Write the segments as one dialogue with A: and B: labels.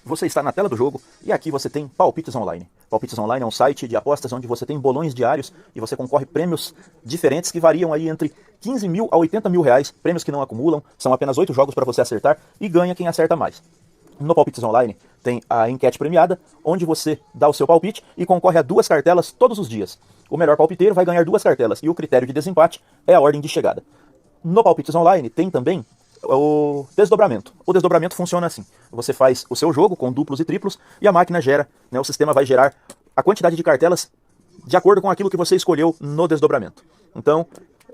A: Você está na tela do jogo e aqui você tem Palpites Online. Palpites Online é um site de apostas onde você tem bolões diários e você concorre prêmios diferentes que variam aí entre 15 mil a 80 mil reais, prêmios que não acumulam, são apenas 8 jogos para você acertar e ganha quem acerta mais. No Palpites Online tem a enquete premiada, onde você dá o seu palpite e concorre a 2 cartelas todos os dias. O melhor palpiteiro vai ganhar 2 cartelas e o critério de desempate é a ordem de chegada. No Palpites Online tem também o desdobramento. O desdobramento funciona assim. Você faz o seu jogo com duplos e triplos e a máquina gera, né, o sistema vai gerar a quantidade de cartelas de acordo com aquilo que você escolheu no desdobramento. Então,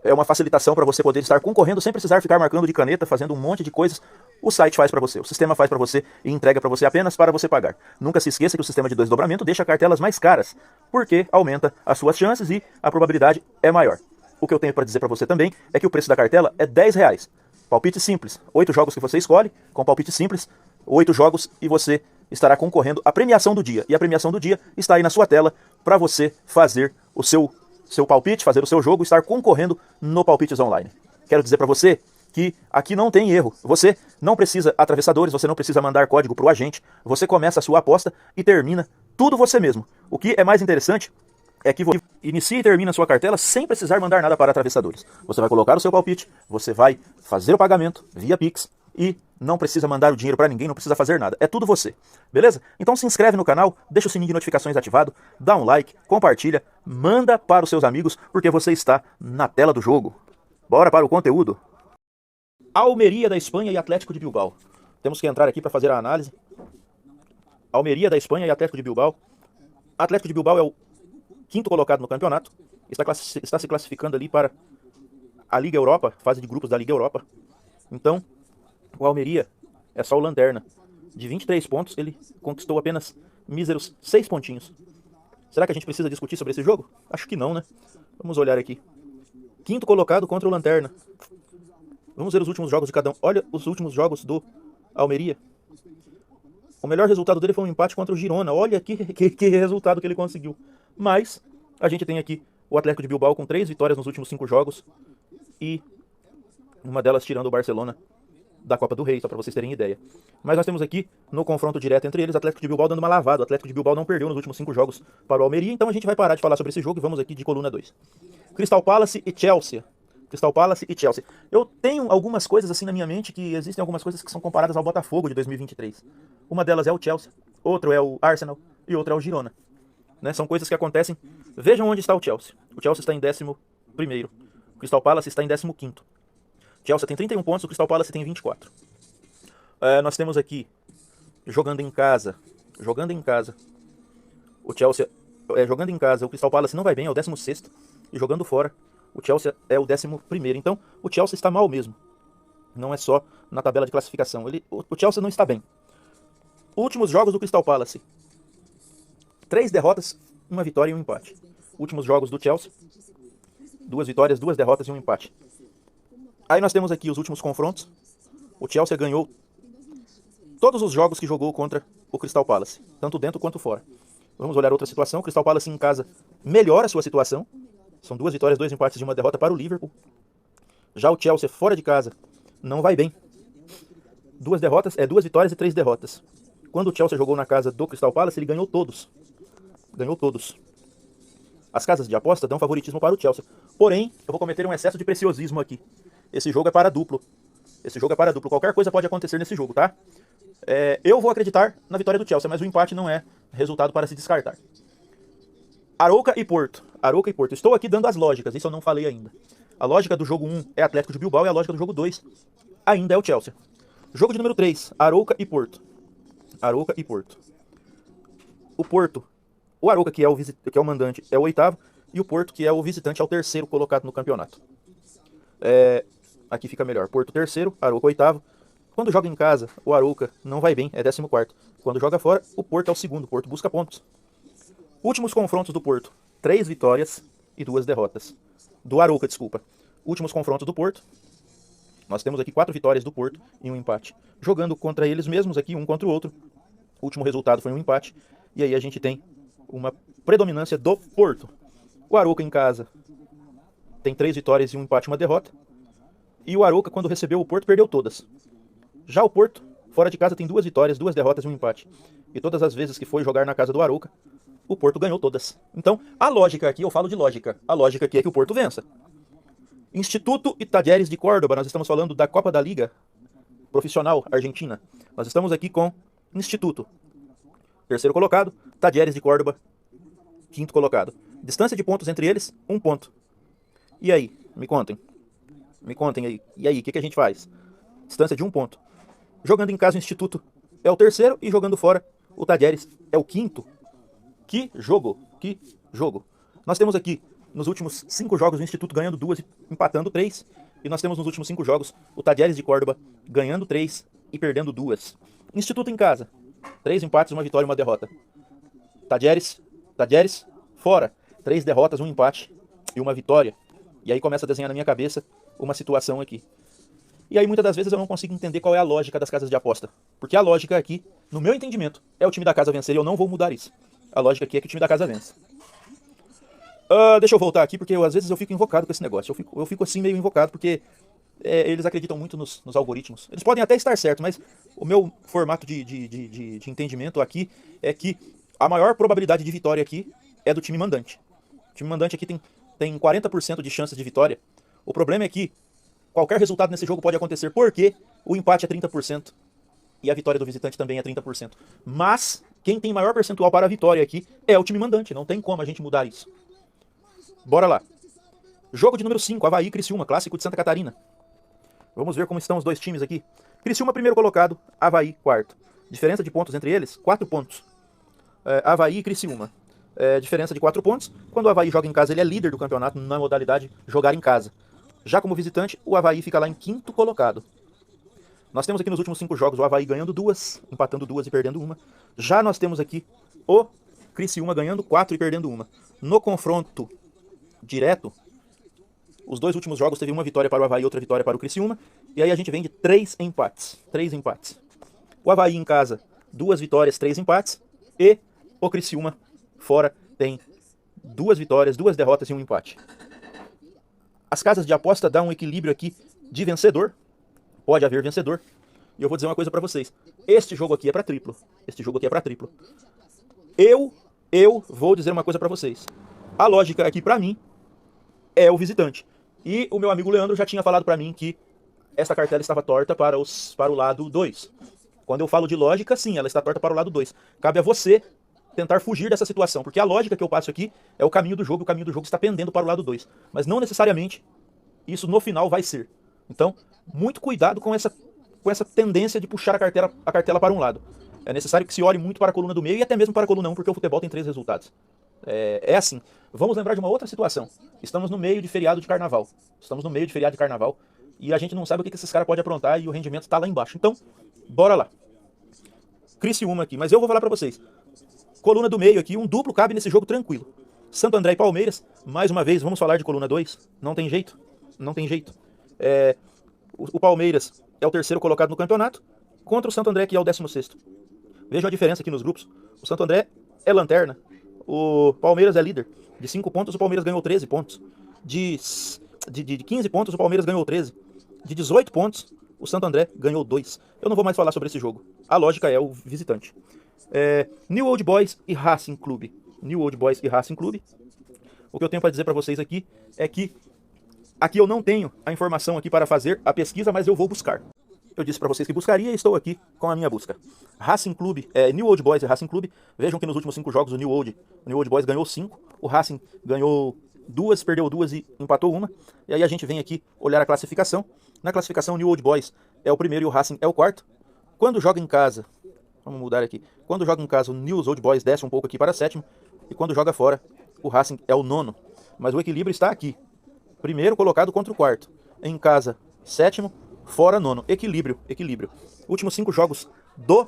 A: é uma facilitação para você poder estar concorrendo sem precisar ficar marcando de caneta, fazendo um monte de coisas. O site faz para você, o sistema faz para você e entrega para você apenas para você pagar. Nunca se esqueça que o sistema de desdobramento deixa cartelas mais caras, porque aumenta as suas chances e a probabilidade é maior. O que eu tenho para dizer para você também é que o preço da cartela é R$10. Palpite simples, 8 jogos que você escolhe, com palpite simples, 8 jogos e você estará concorrendo à premiação do dia. E a premiação do dia está aí na sua tela para você fazer o seu palpite, fazer o seu jogo, estar concorrendo no Palpites Online. Quero dizer para você que aqui não tem erro. Você não precisa atravessadores, você não precisa mandar código para o agente, você começa a sua aposta e termina tudo você mesmo. O que é mais interessante é que você inicia e termina a sua cartela sem precisar mandar nada para atravessadores. Você vai colocar o seu palpite, você vai fazer o pagamento via Pix e não precisa mandar o dinheiro para ninguém, não precisa fazer nada. É tudo você, beleza? Então se inscreve no canal, deixa o sininho de notificações ativado, dá um like, compartilha, manda para os seus amigos, porque você está na tela do jogo. Bora para o conteúdo. Almeria da Espanha e Atlético de Bilbao. Temos que entrar aqui para fazer a análise. Almeria da Espanha e Atlético de Bilbao. Atlético de Bilbao é o 5º colocado no campeonato, está se classificando ali para a Liga Europa, fase de grupos da Liga Europa. Então, o Almeria é só o lanterna. De 23 pontos, ele conquistou apenas míseros 6 pontinhos. Será que a gente precisa discutir sobre esse jogo? Acho que não, né? Vamos olhar aqui. 5º colocado contra o lanterna. Vamos ver os últimos jogos de cada um. Olha os últimos jogos do Almeria. O melhor resultado dele foi um empate contra o Girona. Olha que resultado que ele conseguiu. Mas a gente tem aqui o Atlético de Bilbao com 3 vitórias nos últimos 5 jogos. E uma delas tirando o Barcelona da Copa do Rei, só para vocês terem ideia. Mas nós temos aqui, no confronto direto entre eles, o Atlético de Bilbao dando uma lavada. O Atlético de Bilbao não perdeu nos últimos 5 jogos para o Almeria. Então a gente vai parar de falar sobre esse jogo e vamos aqui de coluna 2. Crystal Palace e Chelsea. Crystal Palace e Chelsea. Eu tenho algumas coisas assim na minha mente, que existem algumas coisas que são comparadas ao Botafogo de 2023. Uma delas é o Chelsea, outro é o Arsenal e outra é o Girona. Né? São coisas que acontecem. Vejam onde está o Chelsea. O Chelsea está em 11º. O Crystal Palace está em 15º. O Chelsea tem 31 pontos, o Crystal Palace tem 24. Nós temos aqui, jogando em casa, o Chelsea, jogando em casa, o Crystal Palace não vai bem, é o 16º. E jogando fora, o Chelsea é o 11º. Então, o Chelsea está mal mesmo. Não é só na tabela de classificação. O Chelsea não está bem. Últimos jogos do Crystal Palace. 3 derrotas, 1 vitória e 1 empate. Últimos jogos do Chelsea. 2 vitórias, 2 derrotas e 1 empate. Aí nós temos aqui os últimos confrontos. O Chelsea ganhou todos os jogos que jogou contra o Crystal Palace. Tanto dentro quanto fora. Vamos olhar outra situação. O Crystal Palace em casa melhora a sua situação. São 2 vitórias, 2 empates e 1 derrota para o Liverpool. Já o Chelsea fora de casa não vai bem. 2 vitórias e 3 derrotas. Quando o Chelsea jogou na casa do Crystal Palace, ele ganhou todos. Ganhou todos. As casas de aposta dão favoritismo para o Chelsea. Porém, eu vou cometer um excesso de preciosismo aqui. Esse jogo é para duplo. Qualquer coisa pode acontecer nesse jogo, tá? Eu vou acreditar na vitória do Chelsea, mas o empate não é resultado para se descartar. Arouca e Porto. Estou aqui dando as lógicas, isso eu não falei ainda. A lógica do jogo 1 é Atlético de Bilbao e a lógica do jogo 2 ainda é o Chelsea. Jogo de número 3, Arouca e Porto. O Arouca, que é o mandante, é o 8º, e o Porto, que é o visitante, é o 3º colocado no campeonato. Aqui fica melhor. Porto 3º, Arouca 8º. Quando joga em casa, o Arouca não vai bem, é 14º. Quando joga fora, o Porto é o 2º. O Porto busca pontos. Últimos confrontos do Porto, 3 vitórias e 2 derrotas. Do Arouca, desculpa. Últimos confrontos do Porto. Nós temos aqui 4 vitórias do Porto e 1 empate. Jogando contra eles mesmos aqui, um contra o outro. O último resultado foi um empate. E aí a gente tem uma predominância do Porto. O Arouca em casa tem 3 vitórias e 1 empate e 1 derrota. E o Arouca, quando recebeu o Porto, perdeu todas. Já o Porto Fora de casa tem 2 vitórias, 2 derrotas e um empate. E todas as vezes que foi jogar na casa do Arouca, o Porto ganhou todas. Então, a lógica aqui, eu falo de lógica, a lógica aqui é que o Porto vença. Instituto e Talleres de Córdoba, nós estamos falando da Copa da Liga Profissional Argentina. Nós estamos aqui com Instituto, terceiro colocado, Talleres de Córdoba, quinto colocado. Distância de pontos entre eles, 1 ponto. E aí, me contem. Me contem aí. E aí, o que a gente faz? Distância de 1 ponto. Jogando em casa o Instituto é o terceiro e jogando fora o Talleres é o quinto. Que jogo, que jogo. Nós temos aqui, nos últimos 5 jogos, o Instituto ganhando 2 e empatando 3. E nós temos nos últimos 5 jogos o Talleres de Córdoba ganhando 3 e perdendo 2. Instituto em casa, 3 empates, 1 vitória e 1 derrota. Talleres fora, 3 derrotas, 1 empate e 1 vitória. E aí começa a desenhar na minha cabeça uma situação aqui. E aí muitas das vezes eu não consigo entender qual é a lógica das casas de aposta. Porque a lógica aqui, no meu entendimento, é o time da casa vencer e eu não vou mudar isso. A lógica aqui é que o time da casa vence. Deixa eu voltar aqui, porque às vezes eu fico invocado com esse negócio. Eu fico assim meio invocado, porque eles acreditam muito nos algoritmos. Eles podem até estar certos, mas o meu formato de entendimento aqui é que a maior probabilidade de vitória aqui é do time mandante. O time mandante aqui tem 40% de chances de vitória. O problema é que qualquer resultado nesse jogo pode acontecer, porque o empate é 30% e a vitória do visitante também é 30%. Mas quem tem maior percentual para a vitória aqui é o time mandante. Não tem como a gente mudar isso. Bora lá. Jogo de número 5, Avaí e Criciúma, clássico de Santa Catarina. Vamos ver como estão os dois times aqui. Criciúma primeiro colocado, Avaí quarto. Diferença de pontos entre eles, 4 pontos. Avaí e Criciúma. Diferença de 4 pontos. Quando o Avaí joga em casa, ele é líder do campeonato na modalidade jogar em casa. Já como visitante, o Avaí fica lá em quinto colocado. Nós temos aqui nos últimos 5 jogos o Avaí ganhando 2, empatando 2 e perdendo 1. Já nós temos aqui o Criciúma ganhando 4 e perdendo 1. No confronto direto, os 2 últimos jogos teve 1 vitória para o Avaí e outra vitória para o Criciúma. E aí a gente vem de 3 empates. 3 empates. O Avaí em casa, 2 vitórias, 3 empates. E o Criciúma fora tem 2 vitórias, 2 derrotas e 1 empate. As casas de aposta dão um equilíbrio aqui de vencedor. Pode haver vencedor. E eu vou dizer uma coisa pra vocês. Este jogo aqui é pra triplo. Este jogo aqui é pra triplo. Eu vou dizer uma coisa pra vocês. A lógica aqui pra mim é o visitante. E o meu amigo Leandro já tinha falado pra mim que essa cartela estava torta para o lado 2. Quando eu falo de lógica, sim, ela está torta para o lado 2. Cabe a você tentar fugir dessa situação, porque a lógica que eu passo aqui é o caminho do jogo está pendendo para o lado 2. Mas não necessariamente isso no final vai ser. Então, muito cuidado com essa tendência de puxar a cartela para um lado. É necessário que se olhe muito para a coluna do meio e até mesmo para a coluna 1, porque o futebol tem 3 resultados. É assim. Vamos lembrar de uma outra situação. Estamos no meio de feriado de carnaval. E a gente não sabe o que esses caras podem aprontar e o rendimento está lá embaixo. Então, bora lá. Criciúma aqui. Mas eu vou falar para vocês. Coluna do meio aqui, um duplo cabe nesse jogo tranquilo. Santo André e Palmeiras. Mais uma vez, vamos falar de coluna 2. Não tem jeito. O Palmeiras é o terceiro colocado no campeonato contra o Santo André, que é o 16º. Vejam a diferença aqui nos grupos. O Santo André é lanterna. O Palmeiras é líder. De 5 pontos, o Palmeiras ganhou 13 pontos. De 15 pontos, o Palmeiras ganhou 13. De 18 pontos, o Santo André ganhou 2. Eu não vou mais falar sobre esse jogo. A lógica é o visitante. New Old Boys e Racing Clube. O que eu tenho para dizer para vocês aqui é que aqui eu não tenho a informação aqui para fazer a pesquisa, mas eu vou buscar. Eu disse para vocês que buscaria e estou aqui com a minha busca. Racing Clube, New Old Boys e Racing Clube. Vejam que nos últimos 5 jogos o New Old Boys ganhou 5. O Racing ganhou 2, perdeu 2 e empatou 1. E aí a gente vem aqui olhar a classificação. Na classificação o New Old Boys é o primeiro e o Racing é o quarto. Quando joga em casa, vamos mudar aqui. Quando joga em casa o New Old Boys desce um pouco aqui para 7º. E quando joga fora o Racing é o 9º. Mas o equilíbrio está aqui. Primeiro colocado contra o quarto. Em casa, 7º. Fora 9º. Equilíbrio. Últimos 5 jogos do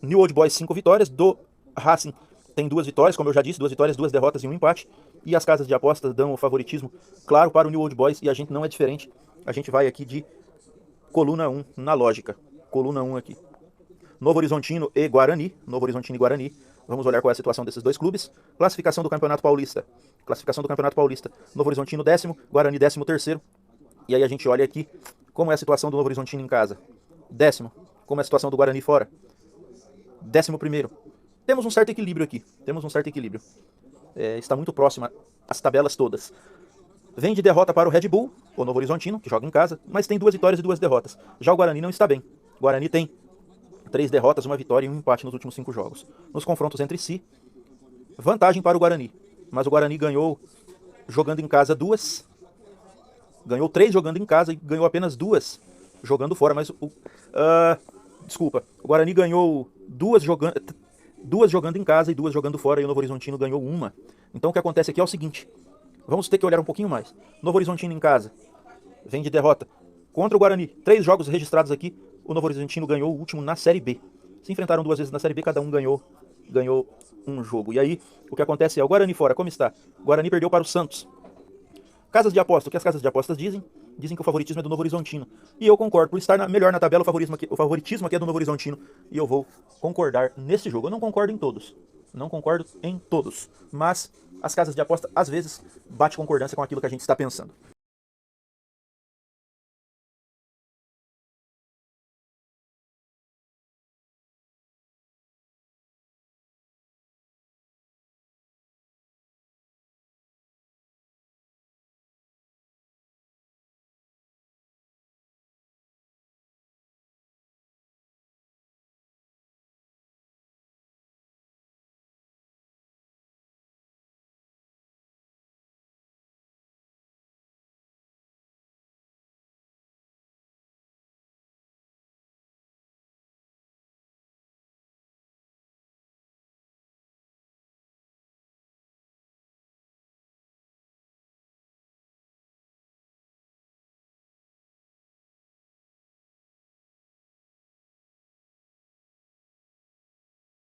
A: New Old Boys, 5 vitórias. Do Racing tem 2 vitórias, como eu já disse. 2 vitórias, 2 derrotas e 1 empate. E as casas de apostas dão o favoritismo, claro, para o New Old Boys. E a gente não é diferente. A gente vai aqui de coluna 1 na lógica. Coluna 1 aqui. Novo Horizontino e Guarani. Vamos olhar qual é a situação desses dois clubes. Classificação do Campeonato Paulista. Novo Horizontino 10º, Guarani 13º. E aí a gente olha aqui como é a situação do Novo Horizontino em casa. 10º. Como é a situação do Guarani fora? 11º. Temos um certo equilíbrio aqui. Temos um certo equilíbrio. Está muito próxima as tabelas todas. Vem de derrota para o Red Bull, o Novo Horizontino, que joga em casa, mas tem 2 vitórias e 2 derrotas. Já o Guarani não está bem. O Guarani tem 3 derrotas, 1 vitória e 1 empate nos últimos 5 jogos. Nos confrontos entre si, vantagem para o Guarani. Mas o Guarani ganhou jogando em casa 2. Ganhou 3 jogando em casa e ganhou apenas 2 jogando fora. Mas desculpa, o Guarani ganhou 2 jogando em casa e 2 jogando fora, e o Novo Horizontino ganhou 1. Então o que acontece aqui é o seguinte: vamos ter que olhar um pouquinho mais. Novo Horizontino em casa vem de derrota contra o Guarani. 3 jogos registrados aqui. O Novo Horizontino ganhou o último na Série B. Se enfrentaram 2 vezes na Série B, cada um ganhou um jogo. E aí, o que acontece é, o Guarani fora, como está? O Guarani perdeu para o Santos. Casas de aposta, o que as casas de apostas dizem? Dizem que o favoritismo é do Novo Horizontino. E eu concordo, por estar melhor na tabela, o favoritismo aqui é do Novo Horizontino. E eu vou concordar nesse jogo. Eu não concordo em todos. Não concordo em todos. Mas as casas de aposta, às vezes, bate concordância com aquilo que a gente está pensando.